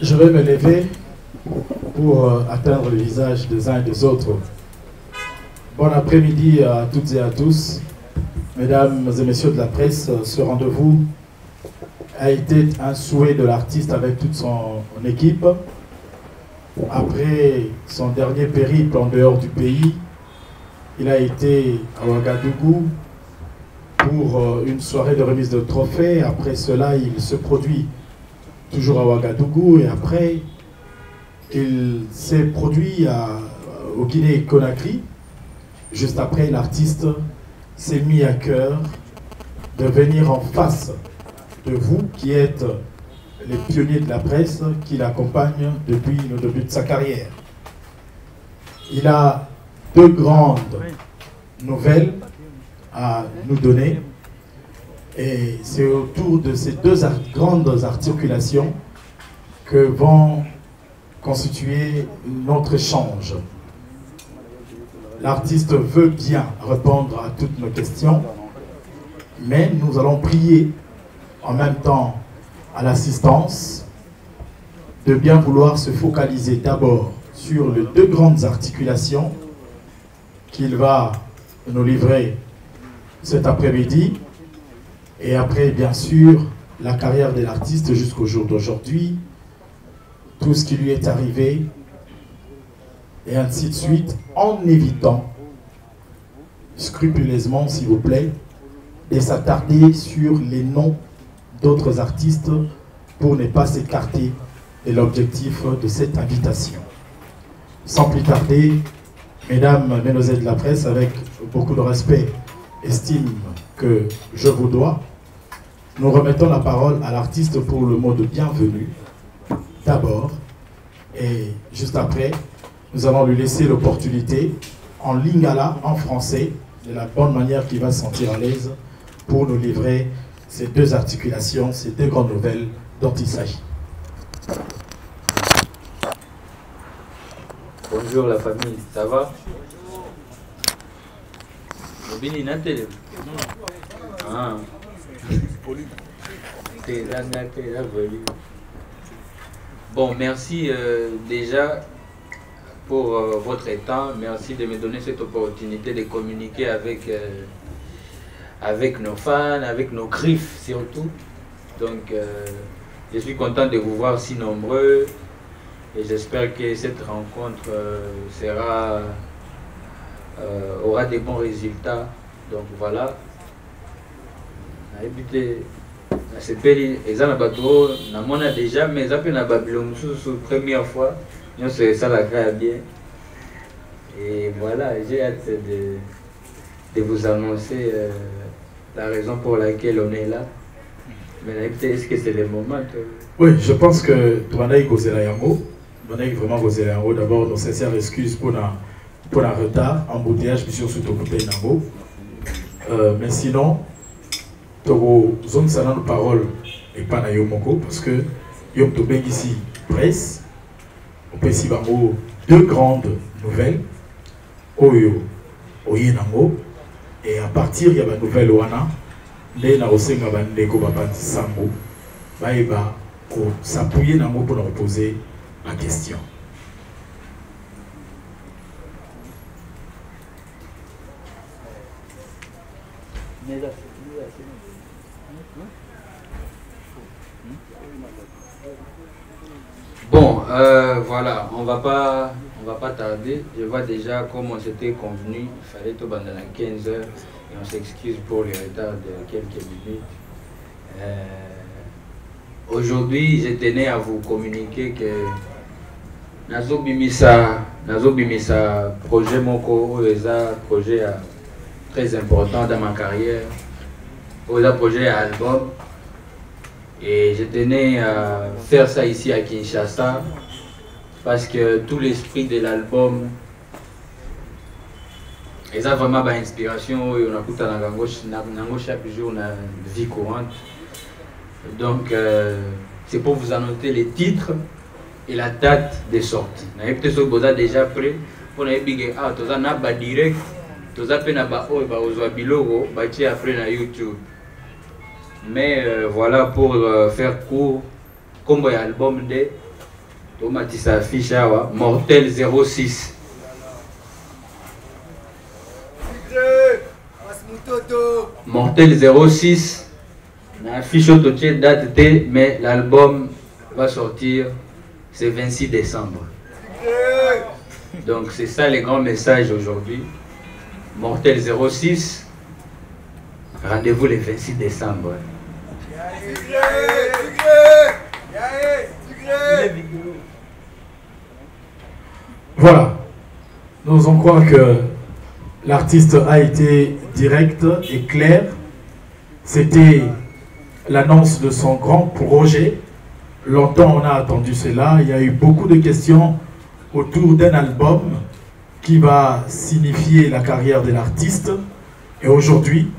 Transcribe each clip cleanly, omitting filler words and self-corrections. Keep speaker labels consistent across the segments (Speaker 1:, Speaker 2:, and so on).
Speaker 1: Je vais me lever pour atteindre le visage des uns et des autres. Bon après-midi à toutes et à tous. Mesdames et messieurs de la presse, ce rendez-vous a été un souhait de l'artiste avec toute son équipe. Après son dernier périple en dehors du pays, il a été à Ouagadougou pour une soirée de remise de trophées. Après cela, il se produit toujours à Ouagadougou et après, il s'est produit au Guinée-Conakry. Juste après, l'artiste s'est mis à cœur de venir en face de vous qui êtes les pionniers de la presse qui l'accompagnent depuis le début de sa carrière. Il a deux grandes nouvelles à nous donner et c'est autour de ces deux grandes articulations que vont constituer notre échange. L'artiste veut bien répondre à toutes nos questions, mais nous allons prier en même temps à l'assistance de bien vouloir se focaliser d'abord sur les deux grandes articulations qu'il va nous livrer cet après-midi et après bien sûr la carrière de l'artiste jusqu'au jour d'aujourd'hui, tout ce qui lui est arrivé et ainsi de suite, en évitant scrupuleusement, s'il vous plaît, de s'attarder sur les noms d'autres artistes pour ne pas s'écarter de l'objectif de cette invitation. Sans plus tarder, mesdames, mesdemoiselles de la presse, avec beaucoup de respect, estime que je vous dois, nous remettons la parole à l'artiste pour le mot de bienvenue, d'abord, et juste après, nous allons lui laisser l'opportunité, en lingala, en français, de la bonne manière qu'il va se sentir à l'aise, pour nous livrer ces deux articulations, ces deux grandes nouvelles dont il s'agit.
Speaker 2: Bonjour la famille, ça va? Ah. Bon, merci déjà pour votre temps. Merci de me donner cette opportunité de communiquer avec nos fans, avec nos griffes surtout. Donc, je suis content de vous voir si nombreux et j'espère que cette rencontre aura des bons résultats. Donc voilà. C'est exemple bateau, on a déjà, mais ça peut na Babylone sous première fois. Nous c'est ça la créa bien. Et voilà, j'ai hâte de vous annoncer la raison pour laquelle on est là. Mais est-ce que c'est le moment?
Speaker 1: Oui, je pense que Douanaï Gozela Yango, vraiment Gozela Yango, d'abord nos sincères excuses pour le retard, embouteillage, puis surtout au côté Nango. Mais sinon, Togo zone sana nos paroles et pas na Yomoko parce que Yom Tobeng ici presse, on peut ici bango deux grandes nouvelles, Oyo, Oyenango, et à partir il y a une nouvelle Oana, les na osenga bandeko babandi sango, baeba ko s'appuyer nango pour leur poser la question.
Speaker 2: Bon, voilà, on va pas tarder. Je vois déjà comme on s'était convenu, il fallait tout pendant 15 heures et on s'excuse pour le retard de quelques minutes. Aujourd'hui, je tenais à vous communiquer que Nazo Bimisa projet Moko, un projet très important dans ma carrière, un projet album. Et je tenais à faire ça ici à Kinshasa parce que tout l'esprit de l'album est vraiment inspiration. On a tout chaque jour, on a une vie courante. Donc, c'est pour vous annoter les titres et la date de sortie. Peut-être que vous avez déjà prêt pour nous dire ah tu as ba direct, tu as peine ba oh ba ozo biloko ba ti après na YouTube. Mais voilà pour faire court comme l'album de Tomatisa Fichawa Mortel 06. Mortel 06. La fiche autotienne date T, mais l'album va sortir c'est 26 décembre. Donc c'est ça les grands messages aujourd'hui. Mortel 06. Rendez-vous le 26 décembre.
Speaker 1: Voilà. Nous osons croire que l'artiste a été direct et clair. C'était l'annonce de son grand projet. Longtemps on a attendu cela. Il y a eu beaucoup de questions autour d'un album qui va signifier la carrière de l'artiste. Et aujourd'hui,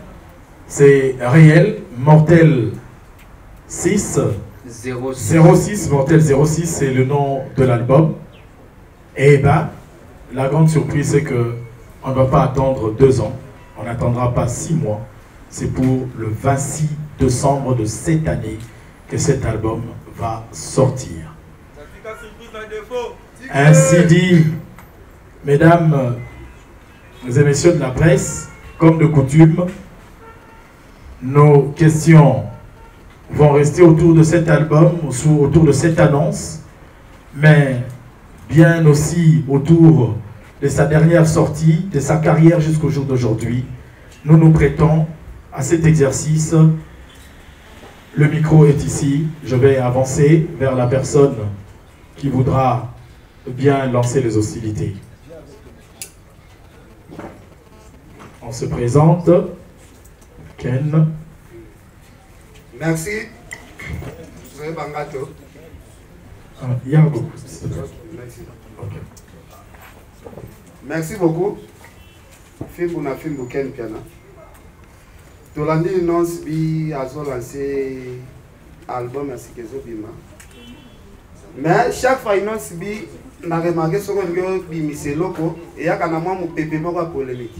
Speaker 1: c'est réel. Mortel 06, Mortel 06, c'est le nom de l'album. Et ben, la grande surprise, c'est que on ne va pas attendre 2 ans, on n'attendra pas 6 mois. C'est pour le 26 décembre de cette année que cet album va sortir. Ainsi dit, mesdames et messieurs de la presse, comme de coutume, nos questions vont rester autour de cet album, autour de cette annonce, mais bien aussi autour de sa dernière sortie, de sa carrière jusqu'au jour d'aujourd'hui. Nous nous prêtons à cet exercice. Le micro est ici. Je vais avancer vers la personne qui voudra bien lancer les hostilités. On se présente. Ken.
Speaker 3: Merci. Bangato.
Speaker 1: Yargo.
Speaker 3: Merci. Okay. Merci beaucoup. Film na film Ken Piana. Tolandi Nons bi azo lancé album à Sikezo Bima. Mais chaque fois Nons bi na remarqué ce que bi miseloko et ya kana moi mon pépé moko polémique.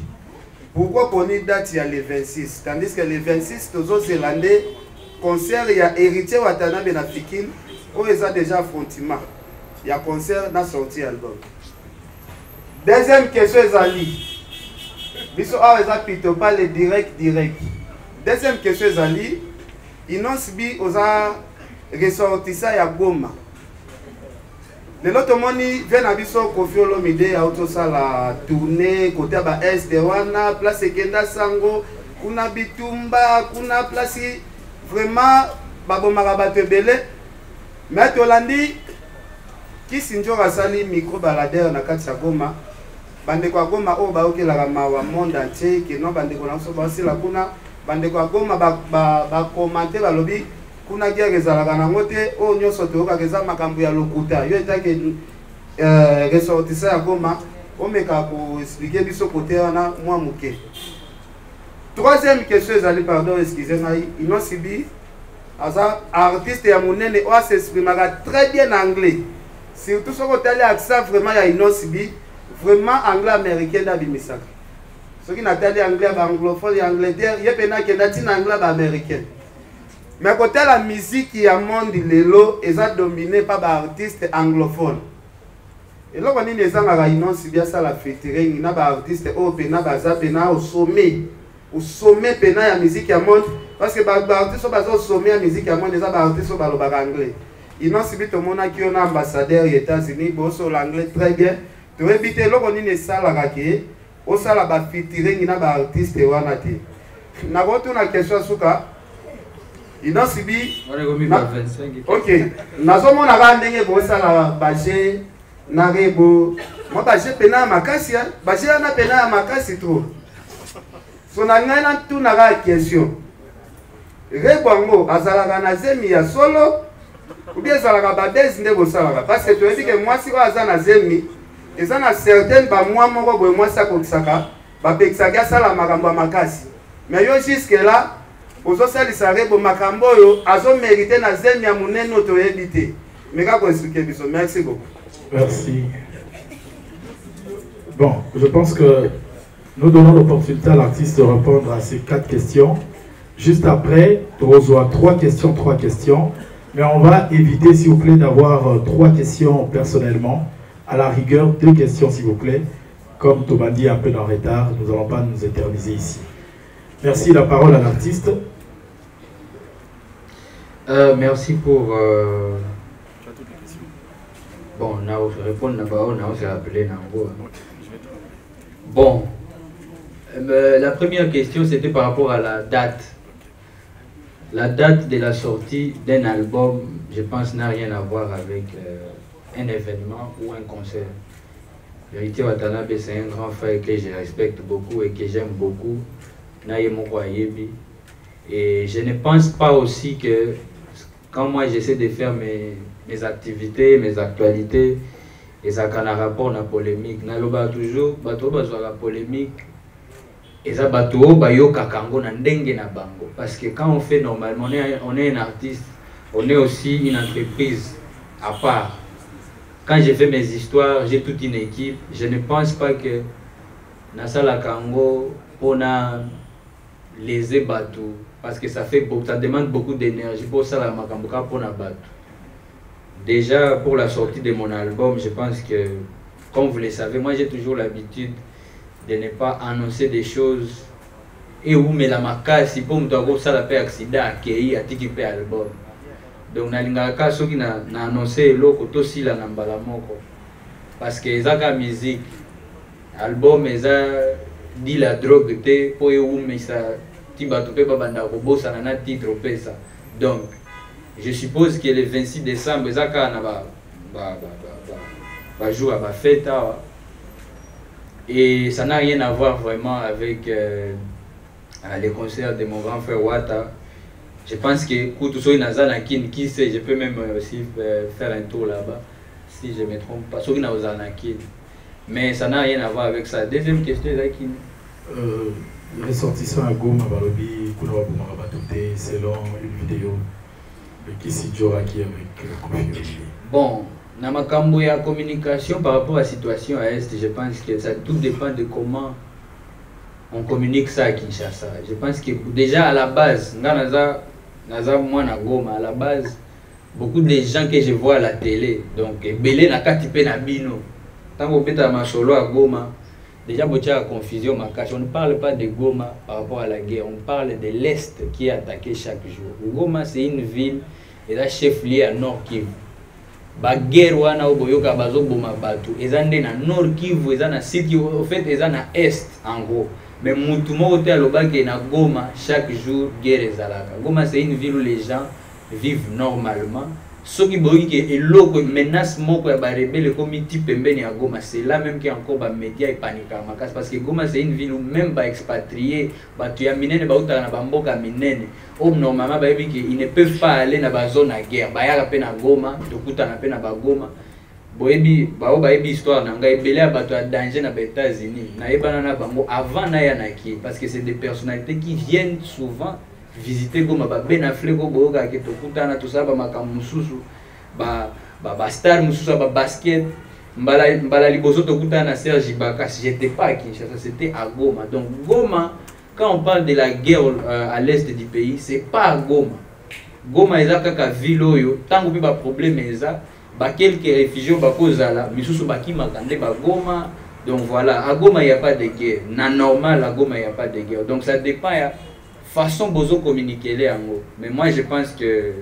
Speaker 3: Pourquoi qu'on est date il y a le 26 tandis que le 26 tozo zélandais concert il y a héritier Watanabe na Fikine où ils ont déjà affrontement. Il y a concert na sorti album. Deuxième question Zali. Biso a ils ont plutôt pas le direct. Deuxième question Zali. Inons bi oza ressorti ça ya Goma. Le lot moni vient à biso Koffi Olomide a auto ça la tournée côté ba est de wana place Kenda Sango kuna bitumba kuna place vraiment babo marabate belé mais tolandi qui sinjo rasali micro baladeur na kati ya Goma bande kwa Goma o ba okela mawa monde entier que non bande ko na so ba sila kuna bande kwa Goma ba commenter ba lobi kuna guerre ezalaka nango te o nyonso toyoka eza makambo ya lokuta yo etake ressortissa ya Goma omeka ko expliquer biso côté wana moi muke. Troisième question ezali pardon excusez moi Inosibi asa artiste ya monene o s'exprimera très bien en anglais surtout ce côté accent vraiment ya Inosibi vraiment anglais américain da bimisaka ceux qui n'attendent anglais ba anglophone ya Angleterre yepena kenda tina anglais ba américain. Mais côté la musique qui a monde lelo est dominé par des artistes anglophones. Et là on est les gens à Inons bien ça la featuring na ba artiste au pena baza pena au sommet pena ya musique ya monde parce que ba artiste so baza au sommet ya musique ya monde les artistes so balo ba anglais. Inons bi to mona ki on ambassadeur aux États-Unis bo so l'anglais très bien. To éviter là on est les salles à ke au sala ba featuring na ba artiste wana te. Na boto na question suka Inosibi ok nazomona ka ndenge bosala baje na rebo moi baje pena ya makasi baje na pena ya makasi trop so na ngai na tuna ka question rebo ngo azalaka na zemi ya solo ou bien azalaka badezi nde bosalaka parce que toyebi ke mwasi oyo aza na zemi eza na certaine bamwa moko boye mwasi akokisaka bapekisaki asala makambo ya makasi mais yo jusque là ozo salisa rebo makambo yo azo mérité na zemi ya munene otoyebite. Mais kako expliquer biso. Merci beaucoup.
Speaker 1: Merci. Bon, je pense que nous donnons l'opportunité à l'artiste de répondre à ces 4 questions. Juste après, tu reçois 3 questions. Mais on va éviter, s'il vous plaît, d'avoir 3 questions personnellement. À la rigueur, 2 questions, s'il vous plaît. Comme Tobandi est un peu en retard, nous n'allons pas nous éterniser ici. Merci, la parole à l'artiste.
Speaker 2: Merci pour... Bon, je vais répondre d'abord, je vais appeler Nango. Bon, la première question, c'était par rapport à la date. La date de la sortie d'un album, je pense, n'a rien à voir avec un événement ou un concert. Héritier Watanabe, c'est un grand frère que je respecte beaucoup et que j'aime beaucoup. Et je ne pense pas aussi que quand moi j'essaie de faire mes activités, mes actualités, et ça a un rapport à la polémique. Naloba toujours, la polémique. Et ça parce que quand on fait normalement, on est un artiste, on est aussi une entreprise à part. Quand je fais mes histoires, j'ai toute une équipe. Je ne pense pas que Nasala Kango, on a lésé Batou, parce que ça demande beaucoup d'énergie pour ça, la Makambuka pour la Batou. Déjà, pour la sortie de mon album, je pense que, comme vous le savez, moi j'ai toujours l'habitude de ne pas annoncer des choses et où mais la macasse pour me dire ça la paix accident accueilli à tiki pe album. Donc nalingaka ceux qui n'a annoncé loko to si la nambala moko parce que ezaka musique album eza dit la drogue te po e où mais ça tiba to pe banda ko bossa na titre pesa. Donc je suppose que le 26 décembre ezaka na ba jour à ba fête. Et ça n'a rien à voir vraiment avec les concerts de mon grand frère Wata. Je pense que Koutousoi Nazanakin, qui sait, je peux même aussi faire un tour là-bas, si je ne me trompe pas. Mais ça n'a rien à voir avec ça. Deuxième question,
Speaker 1: ressortissant à Goma, Balobi, Kounawa Boumarabatouté, selon une vidéo de Kissi Djoraki avec Kofi.
Speaker 2: Bon. Dans ma camboya communication par rapport à la situation à Est, je pense que ça tout dépend de comment on communique ça à Kinshasa. Je pense que déjà à la base, à la base, beaucoup de gens que je vois à la télé, donc Belé n'a qu'à typer Nabino. Tant qu'on peut à solo à Goma, déjà il y a confusion. On ne parle pas de Goma par rapport à la guerre, on parle de l'Est qui est attaqué chaque jour. Goma c'est une ville et là chef-lieu à Nord Kivu. Ba guerre wana oboyoka bazoboma batu ezande na Nord Kivu ezana site au fait ezana Est en gros mais mutu moko te alobaki na Goma chaque jour guerre ezalaka. Goma c'est une ville où les gens vivent normalement. Ce qui boyi que eloko menace moko ya ba rebelle comme type pembeni ya Goma, c'est là même qu'il y a encore ba média et panique makas parce que Goma c'est une ville où même ba expatriés batu ya minene ba utaka na bamboka minene normalement ba yebi que ils ne peuvent pas aller na ba zone à guerre ba yaka pe na Goma tokuta na pe na ba Goma boyebi ba yebi histoire na ngai belé ya batu ya danger na ba États-Unis na yebana na bango avant na ya na ki parce que c'est des personnalités qui viennent souvent visiter Goma ba Ben Affleck ko boyoka ke tokuta tout ça ba makambo mususu ba star mususu ba basket mbala liboso tokuta na Serge Ibaka. J'étais pas à Kinshasa, c'était à Goma. Donc Goma, quand on parle de la guerre à l'est du pays, c'est pas à Goma. Goma eza kaka ville oyo tango pe ba problème eza ba quelques réfugiés ba kozala misusu ba kimakande ba Goma. Donc voilà, à Goma il y a pas de guerre. Na normal à Goma il y a pas de guerre. Donc ça dépend ya façon bozo communiquer les ango. Mais moi je pense que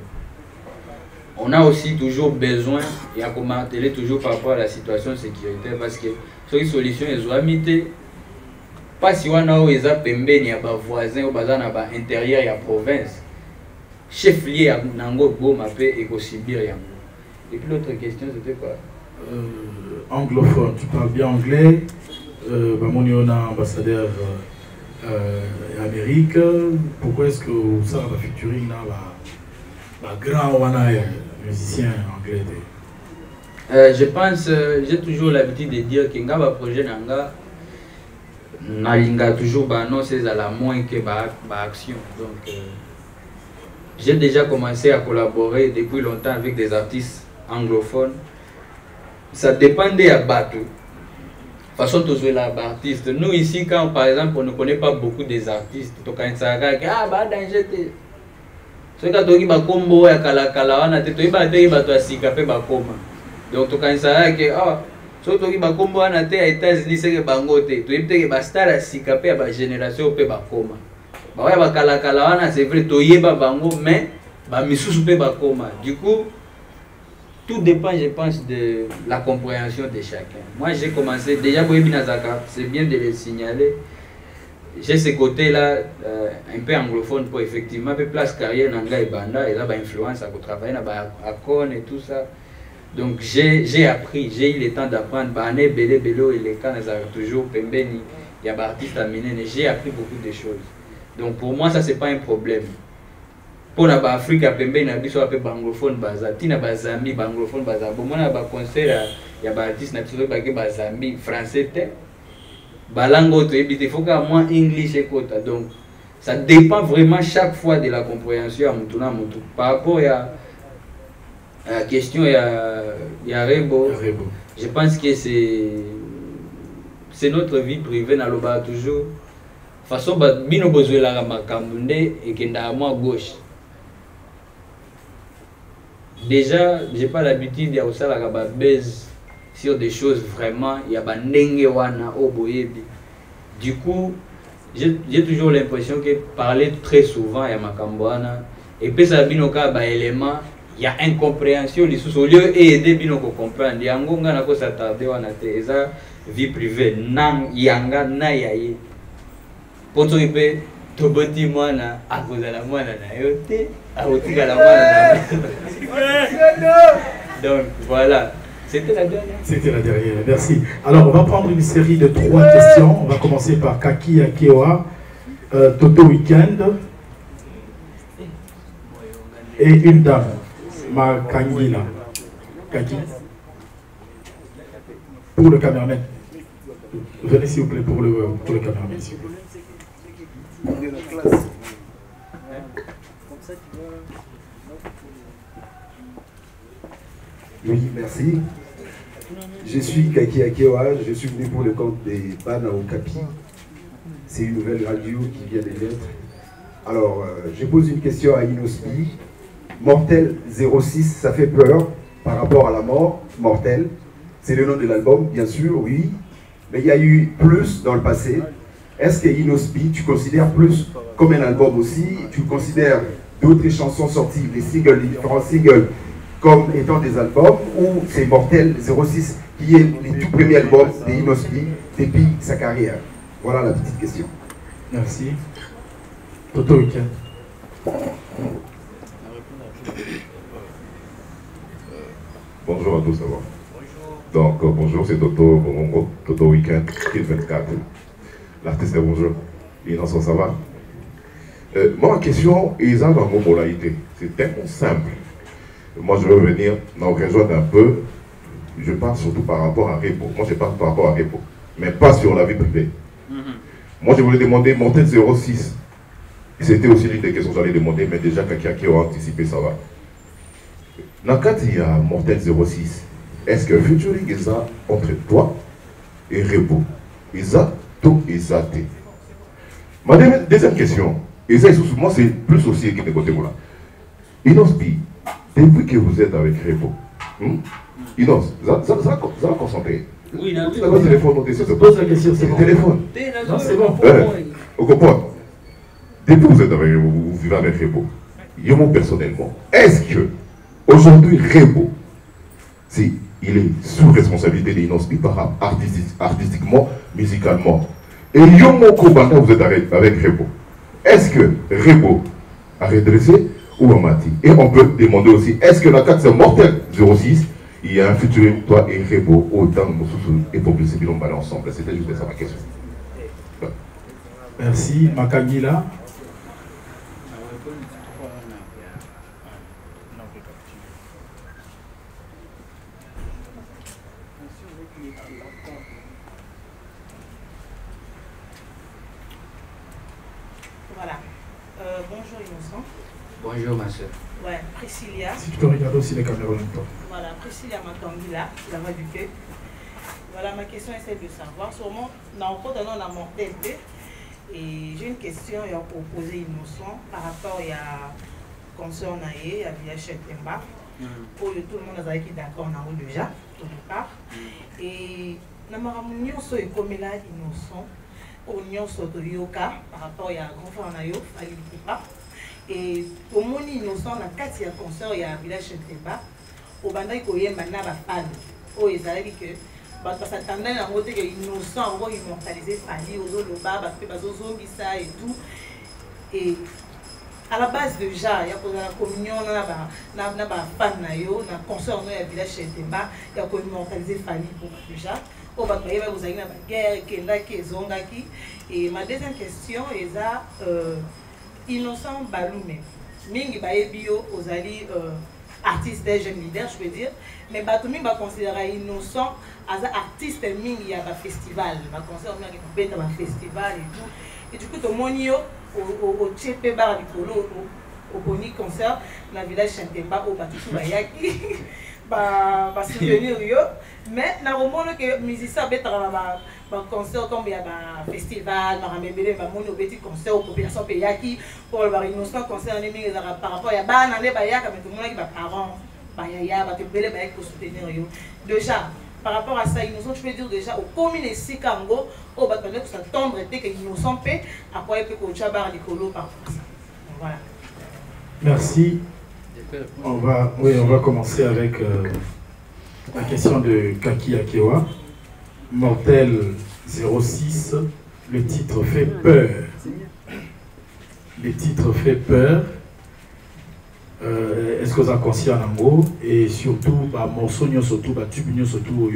Speaker 2: on a aussi toujours besoin et à commenter toujours par rapport à la situation sécuritaire parce que sur une solution ils ont amité pas si on a où ils a pembeni ya ba voisins ou bazana ba intérieur ya province chef lié à Nango Goma pe et ko subir yango. Et puis l'autre question c'était quoi?
Speaker 1: Anglophone, tu parles bien anglais. Bamoni on a ambassadeur Amérique, pourquoi est-ce que ça va featuring là la grand wana musicien anglais?
Speaker 2: Je pense, j'ai toujours l'habitude de dire que nga ba projet nanga nalinga toujours ba annoncer à la moins que ba action. Donc j'ai déjà commencé à collaborer depuis longtemps avec des artistes anglophones. Ça dépendait à Bateau. De toute façon, tous les artistes. Nous ici, quand par exemple on ne connaît pas beaucoup des artistes, donc quand ça ah bah danger ce que tu as combo ya kala wana te to iba te iba to asika pe ba koma. Donc to quand ça que ah so to iba combo wana te aux États-Unis c'est que bango te to ibte que ba star asika pe ba génération pe ba koma. Ba ya ba kala wana c'est vrai to yeba bango mais ba misusu pe ba koma. Du coup tout dépend, je pense, de la compréhension de chacun. Moi, j'ai commencé, déjà, c'est bien de le signaler. J'ai ce côté-là, un peu anglophone, pour effectivement, un peu place carrière, Nanga et Banda, et là, influence à travailler, à Con et tout ça. Donc, j'ai appris, j'ai eu le temps d'apprendre. Bané, Belé, Bello, et les cas, toujours, Pembeni, il y a des artistes à Minen, j'ai appris beaucoup de choses. Donc, pour moi, ça, c'est pas un problème. Pour l'Afrique, il y a des anglophone, il y a des amis anglophone, il y a des concerts, il y a des artistes qui français. Il faut que moi, anglais et quoi. Donc, ça dépend vraiment chaque fois de la compréhension. Par rapport à la question, il y a Rebo. Je pense que c'est notre vie privée, toujours. De toute façon, il y a besoin de la Makambunde et qu'il y a à gauche. Déjà, j'ai pas l'habitude de faire la base sur des choses vraiment, il y a des wana oboyebi. Du coup, j'ai toujours l'impression que parler très souvent il y a makambwana et puis ça binoka ba élément, il y a incompréhension les sous au lieu aider binoko comprendre. Yangonga na ko s'attarder wana te eza vie privée nan yanga na yaye. Poto ipe toboti mwana akozala mwana na yote. Donc voilà, c'était la dernière.
Speaker 1: C'était la dernière, merci. Alors on va prendre une série de 3 questions. On va commencer par Kaki Akeoa, Toto Weekend et une dame, Makangila. Kaki. Pour le caméraman. Venez s'il vous plaît pour le caméraman, s'il vous plaît.
Speaker 4: Oui, merci. Je suis Kaki Akeoa, je suis venu pour le compte des Bana Okapi. C'est une nouvelle radio qui vient de naître. Alors, je pose une question à Inospi. Mortel 06, ça fait peur par rapport à la mort. Mortel, c'est le nom de l'album, bien sûr, oui. Mais il y a eu plus dans le passé. Est-ce que Inospi, tu considères plus comme un album aussi? Tu considères d'autres chansons sorties, les singles, les différents singles, comme étant des albums, ou c'est Mortel 06 qui est le tout premier album de Inospi depuis sa carrière? Voilà la petite question.
Speaker 1: Merci. Toto Weekend.
Speaker 5: Bonjour à tous d'abord. Donc bonjour, c'est Toto Bomongo, Toto Weekend, Kid 24. L'artiste est bonjour. Innocent, ça va? Moi, ma question est dans mon modalité. C'est tellement simple. Moi, je veux venir nous rejoindre un peu. Je parle surtout par rapport à Repo. Moi, je parle par rapport à Repo, mais pas sur la vie privée. Moi, je voulais demander Mortel 06. C'était aussi l'une des questions que j'allais demander, mais déjà, quelqu'un qui a anticipé, ça va. Dans le cas, il y a Mortel 06. Est-ce que featuring est ça entre toi et Repo? Est ça tout et ça? Ma deuxième question, et ça, moi, c'est plus aussi qui de côté là. Inospi, depuis que vous êtes avec Repo, Inos, ça va concentrer.
Speaker 2: Oui,
Speaker 5: le téléphone,
Speaker 1: pose la question, c'est bon.
Speaker 5: Téléphone.
Speaker 1: Non, c'est bon.
Speaker 5: Vous comprenez? Depuis que vous êtes avec vous vivez avec Repo, moi personnellement, est-ce que aujourd'hui Repo, si il est sous responsabilité d'Inospi artistiquement, musicalement, et Yomo Kobanda, vous êtes avec Repo, est-ce que Repo a redressé ou a mati? Et on peut demander aussi, est-ce que la carte c'est Mortel 06, il y a un futur, toi et Repo, autant et pour que ces bilans balent ensemble? C'était juste ça ma question.
Speaker 1: Merci. Makangila.
Speaker 6: Voilà. Bonjour Innocent.
Speaker 2: Bonjour ma soeur.
Speaker 6: Ouais, Priscilla.
Speaker 1: Si tu peux regarder aussi les caméras en même temps.
Speaker 6: Voilà, Priscilla Matangila, la voix du cœur. Voilà, ma question est celle de savoir. Sûrement, dans le code, on a mortalité. Et j'ai une question à proposer innocent par rapport à concert Naé, à Village Chetemba. Pour tout le monde a été d'accord en haut déjà, au départ. Et nous sommes comme là innocent. Pour nous sommes yoka par rapport à grand frère Nayo, Ali Poupa. Et pour mon innocent, dans 4 concert, il y a un village Chetemba. Au bandai koyemba na ba fan. Oh, ils allaient que parce que ça tendait à monter que innocent, on va immortaliser Fali, aux autres loba, parce que bazo zombie ça et tout. Et à la base déjà, il y a pour la communion, na ba fan na yo, na concert no ya village Chetemba, il y a pour immortaliser Fali pour déjà. Oh, bah vous avez une guerre qui est zongaki. Et ma deuxième question est ça. Innocent Baloume, mingi bae bio aux alliés artistes des jeunes leaders, je peux dire, mais Batoumi va considérer innocent as artiste mingi y a un festival, va considérer qu'il y a un festival et tout, et du coup tout le monde au Tchépé bar du Polo au Boni concert dans le village Chantemba au Batutu Bayaki, va souvenir yo, mais na roman que musicien betara un concert comme il y a un festival, un petit concert aux populations payaki pour le innocent concert par rapport à ban mais tout le monde qui va parents bayaya va te belé pour soutenir yo. Déjà par rapport à ça innocent je peux dire déjà au commune ici Kango au battre pour s'attendre que innocent paix à quoi il peut coacher bar Nicolo par ça. Voilà.
Speaker 1: Merci. On va commencer avec la question de Kaki Akewa. Mortel 06, le titre fait peur. Le titre fait peur. Est-ce que vous avez conscience en gros? Et surtout, morceau, surtout, tube, surtout,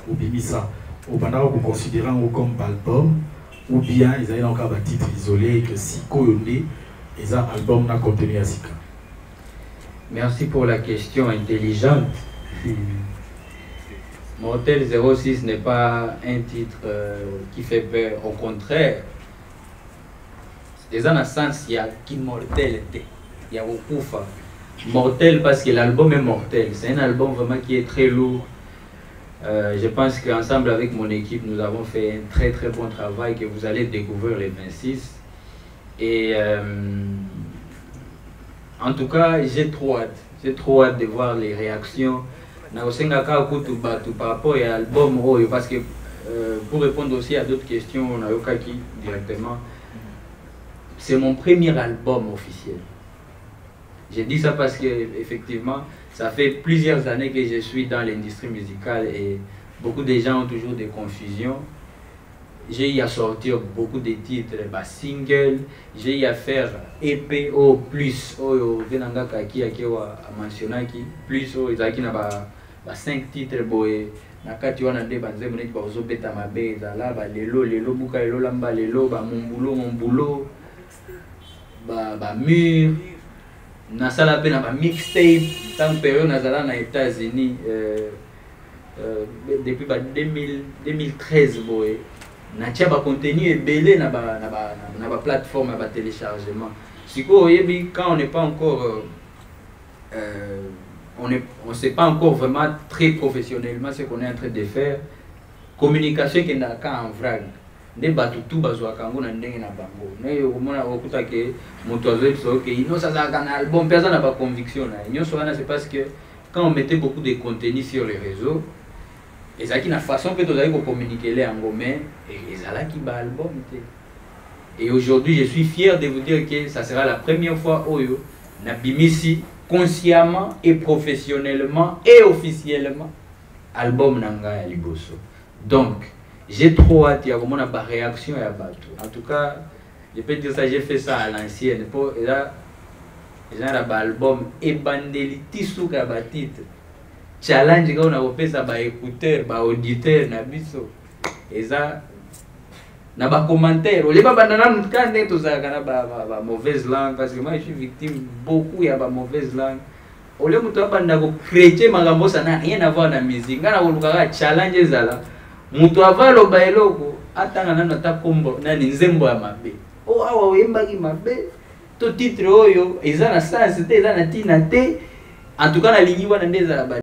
Speaker 1: au Bimisa, au Banao, vous considérez comme album, ou bien ils avaient encore un titre isolé que si Koyonde, ils ont un album n'a contenu à Sika.
Speaker 2: Merci pour la question intelligente. Mortel 06 n'est pas un titre qui fait peur, au contraire. Déjà dans le sens, il y a qui mortalité, il y a beaucoup de mortel parce que l'album est mortel. C'est un album vraiment qui est très lourd. Je pense qu'ensemble avec mon équipe, nous avons fait un très très bon travail que vous allez découvrir les 26. Et en tout cas, j'ai trop hâte de voir les réactions. Par rapport à l'album, parce que pour répondre aussi à d'autres questions, on a eu directement. C'est mon premier album officiel. J'ai dit ça parce que effectivement, ça fait plusieurs années que je suis dans l'industrie musicale et beaucoup de gens ont toujours des confusions. J'ai eu à sortir beaucoup de titres, singles, j'ai eu à faire EP plus, Venanga Kaki Akewa a mentionné plus, ils ont 5 titres, nakati wana nde banze moneki bazobeta mabe ezala lelo buka lelo lamba lelo mon boulot mur nasala pe na mixtape tant période nazala na États-Unis depuis 2013 boye natia ba contenu ebele na ba plateforme ya ba téléchargement siko oyebi quand on n'est pas encore on ne sait pas encore vraiment très professionnellement ce qu'on est en train de faire. Communication qui est en vrague. Ne batutu bazwa kango na ndenge na bango. Ne omona okuta ke moto azo ke ino ça un album personne n'a pas conviction na. Nyo so wana c'est parce que quand on mettait beaucoup de contenu sur les réseaux et ça qui na façon que tu allais communiquer les en mais et ça là qui ba album et aujourd'hui je suis fier de vous dire que ça sera la première fois oyo na bimisi consciemment et professionnellement et officiellement album nanga ya liboso. Donc j'ai trop hâte ya comment la réaction ya bato. En tout cas, je peux dire ça, j'ai fait ça à l'ancienne pour là genre album et bandeliti souka ba titre. Challenge quand on a fait ça ba écouteur, ba auditeur na biso. Et ça na ba commentaire, les ba bandana nous quand tout ça kana ba mauvaise langue parce que moi je suis victime beaucoup ya ba mauvaise langue. Ole mutu abanda ko chrétien magambo ça n'a rien à voir na musique. Ngana ko lukaka challenge zala. Mutu avalo ba eloko atanga nana ta kombo nani nzembo ya mabe. Oh awa oyembaki mabe. to titre oyo eza na sens te eza na tina te en tout cas na lingi wana nde eza na